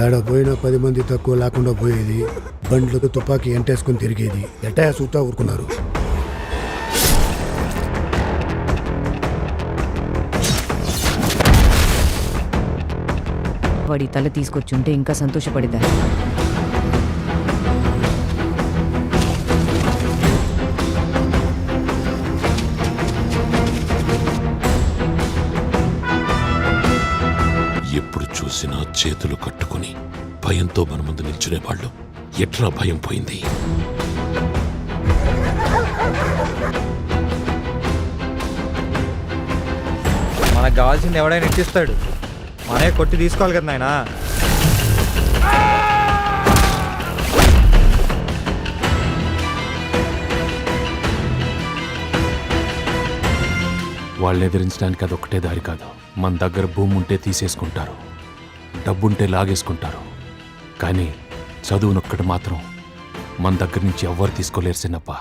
ఏడ పోయినా 10 మంది తక్కువ లేకుండా పోయేది, బండ్లకు తుపాకీ ఎంటేసుకుని తిరిగేది. ఎట్టా సూతా ఊరుకున్నారు. వాడి తల తీసుకొచ్చుంటే ఇంకా సంతోషపడేదాన్ని. ఎప్పుడు చూసినా చేతులు కట్టుకుని భయంతో మన ముందు నిల్చునేవాళ్ళు. ఎట్లా భయం పోయింది? మనకు కావాల్సింది ఎవడైనా ఇచ్చిస్తాడు, మనే కొట్టి తీసుకోవాలి కదా నాయనా. వాళ్ళని ఎదిరించడానికి అదొక్కటే దారి కాదు. మన దగ్గర భూమి ఉంటే తీసేసుకుంటారు, డబ్బుంటే లాగేసుకుంటారు, కానీ చదువునొక్కటి మాత్రం మన దగ్గర నుంచి ఎవ్వరు తీసుకోలేరు చిన్నప్ప.